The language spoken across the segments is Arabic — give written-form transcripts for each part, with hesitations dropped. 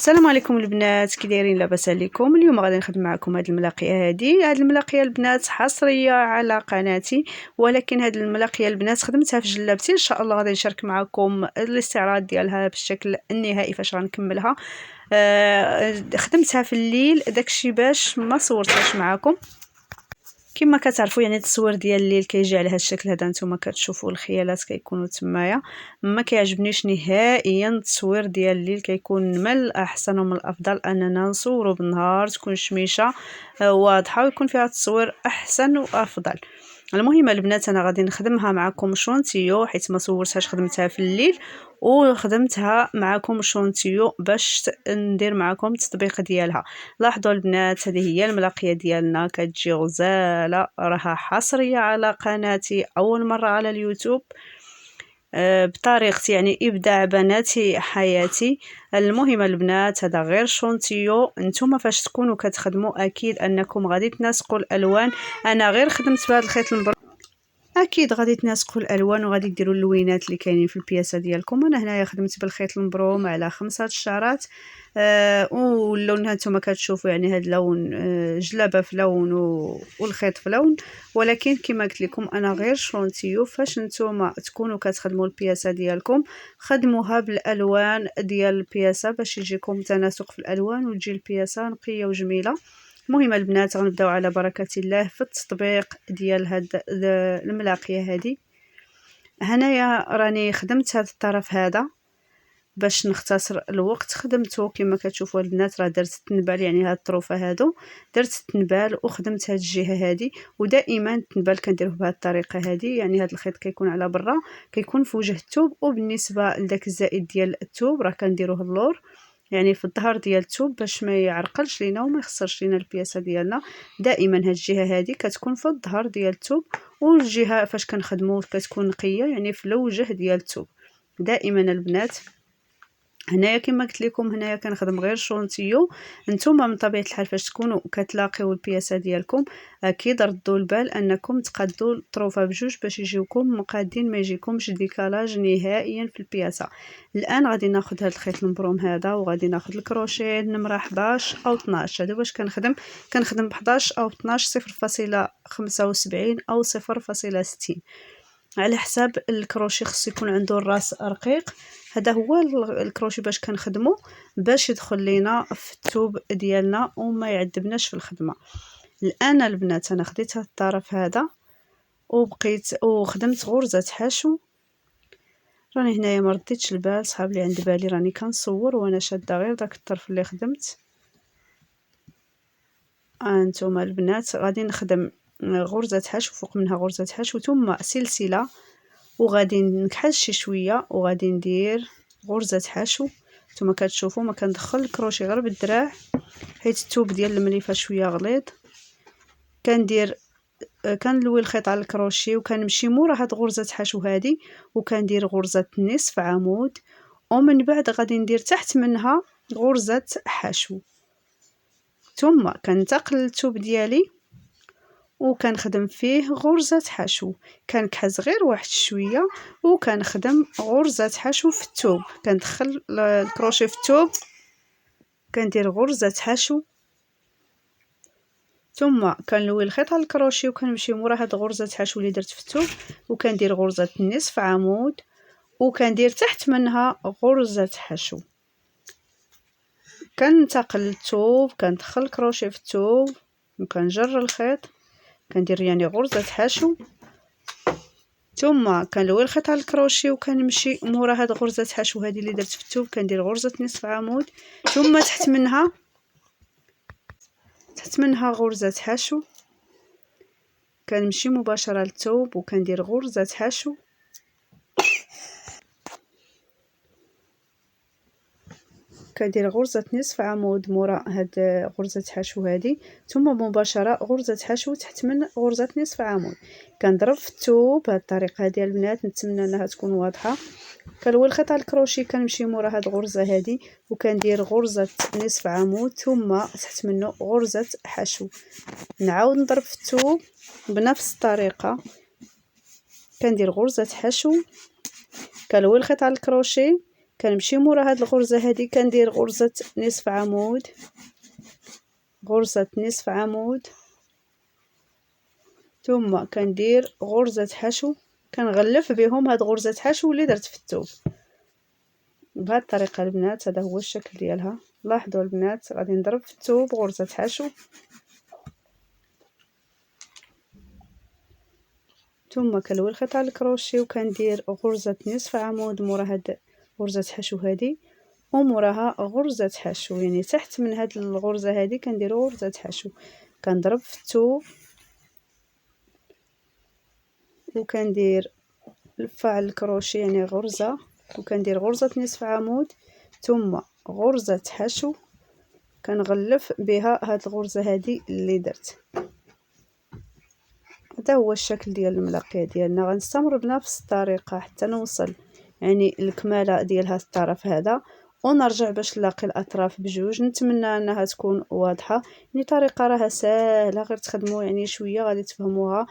السلام عليكم البنات، كي دايرين؟ لاباس عليكم؟ اليوم غادي نخدم معكم هاد الملاقيه هاد الملاقيه البنات حصريه على قناتي، ولكن هاد الملاقيه البنات خدمتها في جلابتي. ان شاء الله غادي نشارك معكم الاستعراض ديالها بالشكل النهائي فاش غنكملها. خدمتها في الليل، داكشي باش ما صورتهاش معكم. كما كتعرفوا يعني التصوير ديال الليل كيجي على هذا الشكل هذا، نتوما كتشوفوا الخيالات كيكونوا تمايا. ما كيعجبنيش نهائيا التصوير ديال الليل، كيكون من الاحسن ومن الافضل اننا نصوروا بالنهار، تكون الشميشه واضحه ويكون فيها التصوير احسن وافضل. المهم البنات انا غادي نخدمها معكم شونتيو، حيت ما صورتهاش، خدمتها في الليل وخدمتها معكم شونتيو باش ندير معكم التطبيق ديالها. لاحظوا البنات، هذه هي الملاقيه ديالنا، كتجي غزاله، راها حصريه على قناتي، اول مره على اليوتيوب، بطريقتي يعني ابداع بناتي حياتي. المهم البنات هذا غير شونتيو، نتوما فاش تكونوا كتخدموا اكيد انكم غادي تناسقوا الالوان. انا غير خدمت بهذا الخيط اكيد غادي تناسقوا الالوان وغادي ديروا اللوينات اللي كاينين في البياسه ديالكم. انا هنايا خدمت بالخيط المبروم على 5 شعرات، واللون هانتوما كتشوفوا يعني هاد اللون جلابه في لون والخيط في لون. ولكن كما قلت لكم انا غير شونتيو، فاش نتوما تكونوا كتخدموا البياسه ديالكم خدموها بالالوان ديال البياسه باش يجيكم تناسق في الالوان وتجي البياسه نقيه وجميله. المهم البنات غنبداو على بركه الله في التطبيق ديال هاد الملاقيه هذه. هنايا راني خدمت هذا الطرف هذا باش نختصر الوقت، خدمته كما كتشوفوا البنات، راه درت التنبال يعني هاد الطروفه هادو، درت التنبال وخدمت هاد الجهه هذه. ودائما التنبال كنديروه بهذه الطريقه هذه، يعني هاد الخيط كيكون على برا كيكون في وجه الثوب، وبالنسبه لذاك الزائد ديال الثوب راه كنديروه اللور يعني في الظهر ديال الثوب باش ما يعرقلش لينا وما يخسرش لينا البياسه ديالنا. دائما هاد الجهه هذه كتكون في الظهر ديال الثوب، والجهه فاش كنخدموا كتكون نقيه يعني في الوجه ديال الثوب. دائما البنات هنايا كما قلت لكم هنايا كنخدم غير شونتيو. نتوما من طبيعه الحال فاش تكونوا كتلاقيو البياسه ديالكم اكيد ردوا البال انكم تقادوا الطروفه بجوج باش يجيوكم مقادين، ما يجيكمش ديكالاج نهائيا في البياسه. الان غادي ناخذ هذا الخيط المبروم هذا وغادي ناخذ الكروشيه نمره 11 او 12. هذا باش كنخدم ب 11 او 12 0.75 او 0.60 على حساب الكروشي. خصو يكون عنده الراس رقيق، هذا هو الكروشي باش كنخدمه باش يدخل لينا في الثوب ديالنا وما يعذبناش في الخدمه. الان البنات انا خديت هذا الطرف هذا وبقيت وخدمت غرزه حشو. راني هنايا ما رديتش البال، صحاب لي عند بالي راني كنصور وانا شاده غير داك الطرف اللي خدمت. انتم البنات غادي نخدم غرزه حشو، فوق منها غرزه حشو ثم سلسله، وغادي نكحل شي شويه وغادي ندير غرزه حشو. نتوما كتشوفوا ما كندخل الكروشي غير بالدراع حيت الثوب ديال المليفه شويه غليظ. كنلوي الخيط على الكروشي وكنمشي مورا هاد غرزه حشو هادي وكندير غرزه نصف عمود، ومن بعد غادي ندير تحت منها غرزه حشو، ثم كنتقل الثوب ديالي وكنخدم فيه غرزة حشو. كنكحز غير واحد شويه وكنخدم غرزة حشو في الثوب، كندخل الكروشي في الثوب كندير غرزة حشو، ثم كنلوي الخيط على الكروشي وكنمشي مورا هاد غرزة حشو اللي درت في الثوب وكندير غرزة نصف عمود وكندير تحت منها غرزة حشو. كنتقل الثوب كندخل الكروشي في الثوب وكنجر الخيط، كندير يعني غرزة حشو، ثم كنلوي الخيط على الكروشي وكنمشي مورا هاد غرزة حشو هذه اللي درت في الثوب كندير غرزة نصف عمود، ثم تحت منها غرزة حشو، كنمشي مباشرة للثوب وكندير غرزة حشو، كندير غرزة نصف عمود مورا هاد غرزة حشو هذه، ثم مباشرة غرزة حشو تحت من غرزة نصف عمود. كنضرب في الثوب بهذه الطريقة هذه البنات، نتمنى انها تكون واضحة. كنلوي الخيط على الكروشي كنمشي مورا هاد الغرزة هذه وكندير غرزة نصف عمود ثم تحت منه غرزة حشو، نعاود نضرب في الثوب بنفس الطريقة، كندير غرزة حشو، كنلوي الخيط على الكروشي كنمشي مورا هاد الغرزه هادي كندير غرزه نصف عمود، غرزه نصف عمود، ثم كندير غرزه حشو، كنغلف بهم هاد غرزه حشو اللي درت في الثوب بهاد الطريقه البنات. هذا هو الشكل ديالها. لاحظوا البنات غادي نضرب في الثوب غرزه حشو، ثم كنلوي الخيط على الكروشي وكندير غرزه نصف عمود مورا هاد غرزه حشو هادي، وموراها غرزه حشو، يعني تحت من هاد الغرزه هادي كندير غرزه حشو. كنضرب في الثوب وكندير لفه على الكروشي يعني غرزه، وكندير غرزه نصف عمود ثم غرزه حشو، كنغلف بها هاد الغرزه هادي اللي درت. هذا هو الشكل ديال الملاقيه ديالنا. غنستمر بنفس الطريقه حتى نوصل يعني الكماله ديال هذا الطرف هذا، ونرجع باش نلاقي الاطراف بجوج. نتمنى انها تكون واضحه، يعني طريقه راها ساهله، غير تخدموا يعني شويه غادي تفهموها.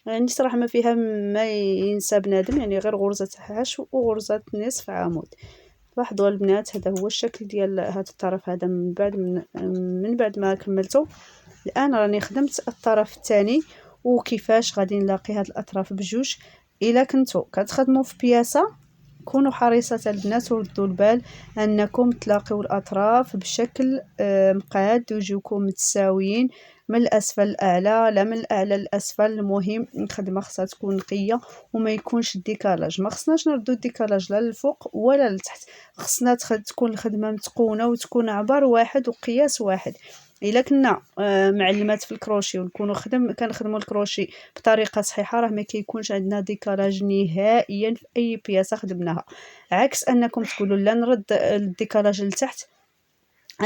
يعني صراحه ما فيها ما ينسى بنادم، يعني غير غرزه حشو وغرزه نصف عمود. لاحظوا البنات هذا هو الشكل ديال هذا الطرف هذا من بعد ما كملته. الان راني خدمت الطرف الثاني وكيفاش غادي نلاقي هاد الاطراف بجوج. الا كنتو كتخدموا في بياسه كونوا حريصات البنات وردوا البال انكم تلاقيو الاطراف بشكل مقاد ويجيوكم متساويين من الاسفل الاعلى لا من الاعلى للاسفل. المهم الخدمه خصها تكون نقيه وما يكونش الديكالاج، ما خصناش نردو الديكالاج لا للفوق ولا لتحت، خصنا تكون الخدمه متقونه وتكون عبر واحد وقياس واحد. الا كنا معلمات في الكروشي ونكونوا كنخدموا الكروشي بطريقه صحيحه راه ما كيكونش عندنا ديكالاج نهائيا في اي بياسه خدمناها، عكس انكم تقولوا لا نرد الديكالاج لتحت.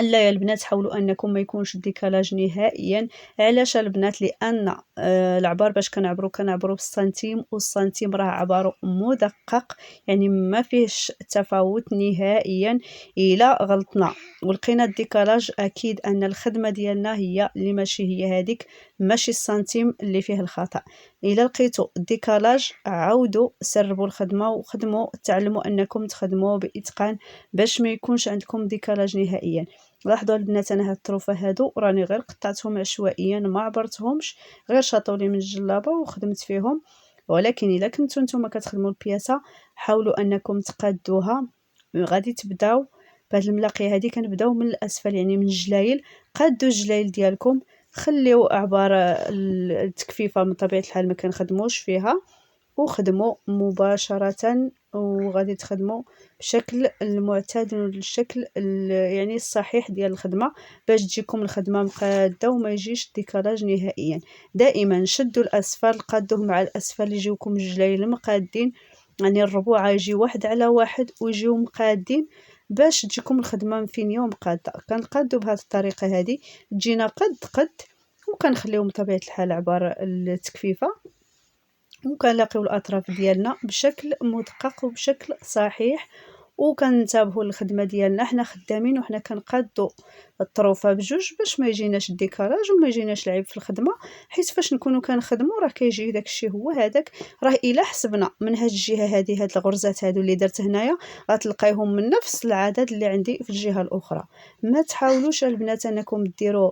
لا يا البنات حاولوا انكم ما يكونش الديكالاج نهائيا. علاش البنات؟ لان العبار باش كنعبروا بالسنتيم، والسنتيم راه عباره مدقق يعني ما فيهش تفاوت نهائيا. الا غلطنا ولقينا الديكالاج اكيد ان الخدمه ديالنا هي اللي ماشي هي هذيك، ماشي السنتيم اللي فيه الخطا. الا لقيتوا الديكالاج عاودوا سربوا الخدمه وخدموا، تعلموا انكم تخدموا باتقان باش ما يكونش عندكم ديكالاج نهائيا. لاحظوا البنات انا هاد الطروفه هادو راني غير قطعتهم عشوائيا ما عبرتهمش، غير شاطولي من الجلابه وخدمت فيهم. ولكن الا كنتو نتوما كتخدموا البياسه حاولوا انكم تقادوها. غادي تبداو بهاد الملاقيه هادي، كنبداو من الاسفل يعني من الجلايل. قادوا الجلايل ديالكم، خليو اعبار التكفيفه من طبيعه الحال ما كنخدموش فيها، وخدموا مباشرة وغادي تخدموا بشكل المعتاد والشكل يعني الصحيح ديال الخدمة باش تجيكم الخدمة مقادة وما يجيش ديكالاج نهائيا. دائما شدوا الأسفل، قادوه مع الأسفل يجيوكم الجلايل مقادين، يعني الربوعة يجي واحد على واحد ويجيو مقادين باش تجيكم الخدمة مفينية ومقادة. كنقادو بهذه الطريقة هذه تجينا قد وكنخليو بطبيعة الحال عبار التكفيفة، وكنلاقيو الاطراف ديالنا بشكل مدقق وبشكل صحيح. وكنتبهوا الخدمه ديالنا حنا خدامين وحنا كنقادوا الطروفه بجوج باش ما يجيناش الديكالاج وما يجيناش العيب في الخدمه. حيت فاش نكونوا كنخدموا راه كيجي داكشي هو هذاك. راه الا حسبنا من هاد الجهه هذه هاد الغرزات هادو اللي درت هنايا غتلقايهم من نفس العدد اللي عندي في الجهه الاخرى. ما تحاولوش البنات انكم ديروا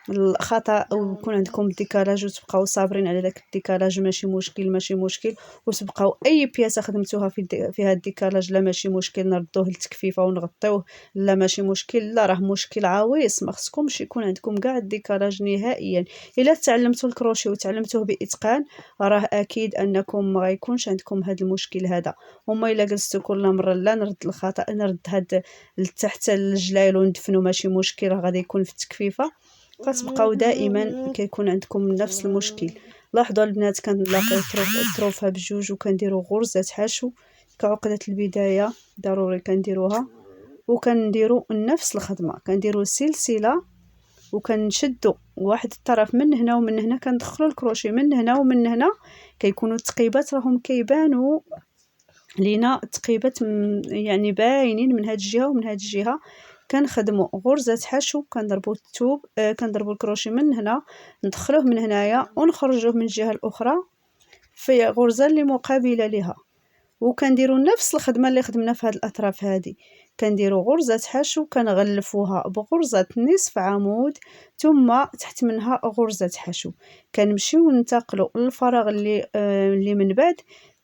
الخطا ويكون عندكم ديكالاج وتبقاو صابرين على داك الديكالاج. ماشي مشكل وتبقاو اي بياسه خدمتوها فيها الديكالاج لا ماشي مشكل نردوه للتكفيفه ونغطيوه، لا ماشي مشكل، لا راه مشكل عويص. ما خصكمش يكون عندكم كاع الديكالاج نهائيا. الا تعلمتوا الكروشي وتعلمتوه باتقان راه اكيد انكم ما غيكونش عندكم هذا المشكل هذا. وما الا جلستوا كل مره لا نرد الخطا نرد هاد لتحت الجلايل وندفنوا ماشي مشكل، راه غادي يكون في التكفيفه. كتبقاو دائما كيكون عندكم نفس المشكل. لاحظوا البنات كنلاقيو الطروفه بجوج وكنديروا غرزه حشو كعقده البدايه ضروري كنديروها، وكنديروا نفس الخدمه كنديروا سلسله وكنشدوا واحد الطرف من هنا ومن هنا، كندخلوا الكروشي من هنا ومن هنا. كيكونوا التقيبات راهم كيبانوا لينا التقيبات يعني باينين من هاد الجهه ومن هاد الجهه. كنخدموا غرزه حشو، كنضربوا الثوب كنضربوا الكروشي من هنا ندخلوه من هنايا ونخرجوه من الجهه الاخرى في غرزه اللي مقابله لها. وكنديروا نفس الخدمه اللي خدمنا في هاد الاطراف هذه. كنديروا غرزه حشو كنغلفوها بغرزه نصف عمود ثم تحت منها غرزه حشو. كنمشيو ننتقلوا للفراغ اللي من بعد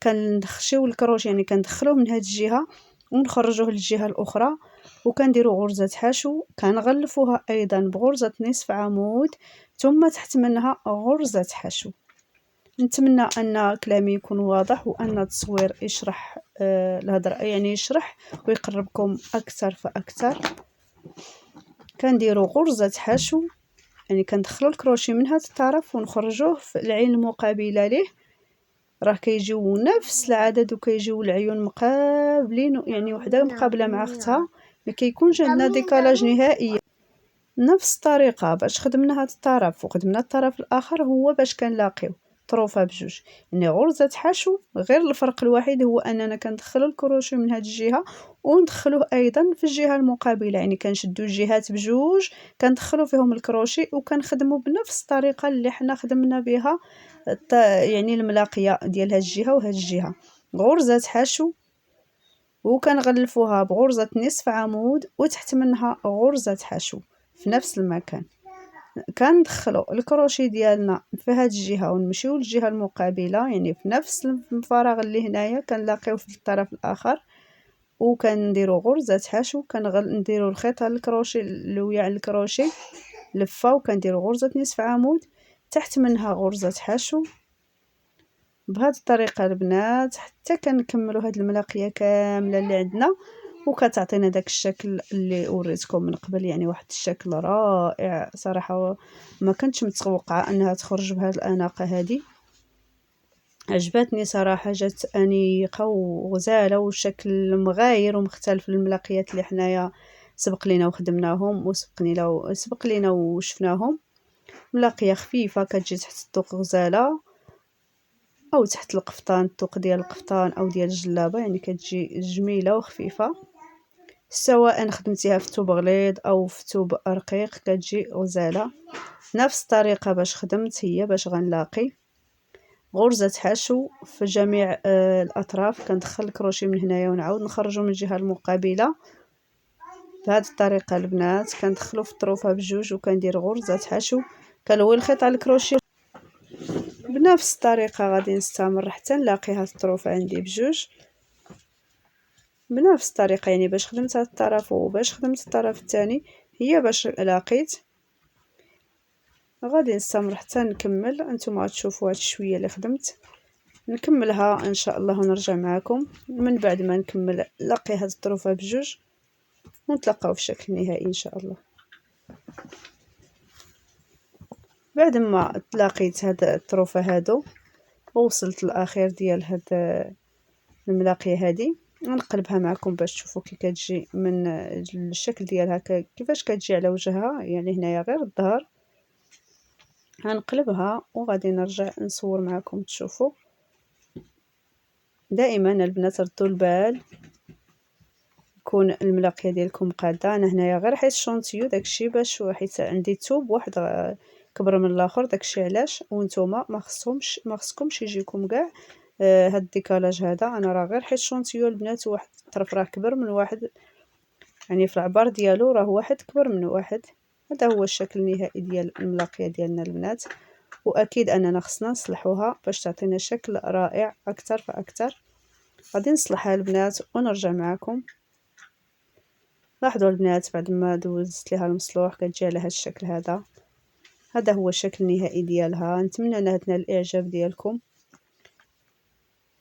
كنخشيو الكروشي، يعني كندخلوه من هاد الجهه ونخرجوه للجهه الاخرى، وكنديروا غرزه حشو كنغلفوها ايضا بغرزه نصف عمود ثم تحت منها غرزه حشو. نتمنى ان كلامي يكون واضح وان التصوير يشرح الهضره، يعني يشرح ويقربكم اكثر فاكثر. كنديروا غرزه حشو، يعني كندخلوا الكروشي من هذا الطرف ونخرجوه في العين المقابله ليه، راه كيجيو نفس العدد وكيجيو العيون مقابلين، يعني وحده مقابله مع اختها، ما كيكونش عندنا ديكالاج نهائيا. نفس الطريقه باش خدمنا هذا الطرف وخدمنا الطرف الاخر هو باش كنلاقيو طروفه بجوج، يعني غرزه حشو، غير الفرق الوحيد هو اننا كندخلوا الكروشي من هذه الجهه وندخلوه ايضا في الجهه المقابله، يعني كنشدوا الجهات بجوج كندخلوا فيهم الكروشي وكنخدموا بنفس الطريقه اللي حنا خدمنا بها يعني الملاقيه ديال هذه الجهه وهذه الجهه. غرزه حشو وكنغلفوها بغرزه نصف عمود وتحت منها غرزه حشو في نفس المكان. كندخلوا الكروشي ديالنا في هذه الجهه ونمشيو للجهه المقابله، يعني في نفس الفراغ اللي هنايا كنلاقيو في الطرف الاخر، وكنديروا غرزه حشو نديروا الخيط على الكروشي الوياع الكروشي لفه، وكنديروا غرزه نصف عمود تحت منها غرزه حشو. بهذه الطريقه البنات حتى كنكملوا هذه الملاقيه كامله اللي عندنا، وكتعطينا داك الشكل اللي وريتكم من قبل، يعني واحد الشكل رائع صراحه. ما كنتش متوقعه انها تخرج بهذه الاناقه هذه، عجبتني صراحه، جات انيقه وغزاله وشكل مغاير ومختلف للملاقيات اللي حنايا سبق لينا وخدمناهم سبق لينا وشفناهم. ملاقيه خفيفه كتجي تحت الطوق غزاله او تحت القفطان، الطوق ديال القفطان او ديال الجلابه، يعني كتجي جميله وخفيفه، سواء خدمتيها في ثوب غليظ او في ثوب رقيق كتجي غزاله. نفس الطريقه باش خدمت هي باش غنلاقي غرزه حشو في جميع الاطراف، كندخل الكروشي من هنايا ونعاود نخرجو من الجهه المقابله بهذه الطريقه البنات. كندخلو في الطروفه بجوج وكندير غرزه حشو، كنوي الخيط على الكروشي بنفس الطريقه. غادي نستمر حتى نلاقي هاد الطروفه عندي بجوج بنفس الطريقه، يعني باش خدمت هاد الطرف وباش خدمت الطرف الثاني هي باش لاقيت. غادي نستمر حتى نكمل، انتم غتشوفوا هاد شويه اللي خدمت نكملها ان شاء الله ونرجع معكم من بعد ما نكمل لاقي هاد الطروفه بجوج ونتلاقاو في الشكل النهائي ان شاء الله. بعد ما تلاقيت هاد الطروفه هادو ووصلت للاخير ديال هاد الملاقيه هذه، نقلبها معكم باش تشوفوا كي كتجي من الشكل ديالها كيفاش كتجي على وجهها، يعني هنايا غير الظهر. هنقلبها وغادي نرجع نصور معكم تشوفوا. دائما البنات ردوا البال يكون الملاقيه ديالكم قاده. انا هنايا غير حيت شونتيو داكشي باش حيت عندي ثوب واحد كبر من الاخر، داكشي علاش. وانتم ما خصكمش يجيكم كاع هاد الديكالاج هذا. انا راه غير حيت شونتيو البنات، واحد الطرف راه كبر من واحد، يعني في العبار ديالو راه واحد كبر من واحد. هذا هو الشكل النهائي ديال الملاقيه ديالنا البنات، واكيد اننا خصنا نصلحوها باش تعطينا شكل رائع اكثر فاكثر. غادي نصلحها البنات ونرجع معكم. لاحظوا البنات بعد ما دوزت ليها المصلوح كتجي على هذا الشكل هذا. هذا هو الشكل النهائي ديالها. نتمنى انها تنال الاعجاب ديالكم،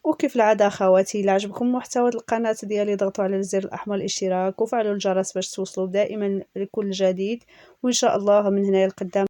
وكيف العاده اخواتي الا عجبكم محتوى القناه ديالي ضغطوا على الزر الاحمر الاشتراك وفعلوا الجرس باش توصلوا دائما لكل جديد، وان شاء الله من هنا لقدام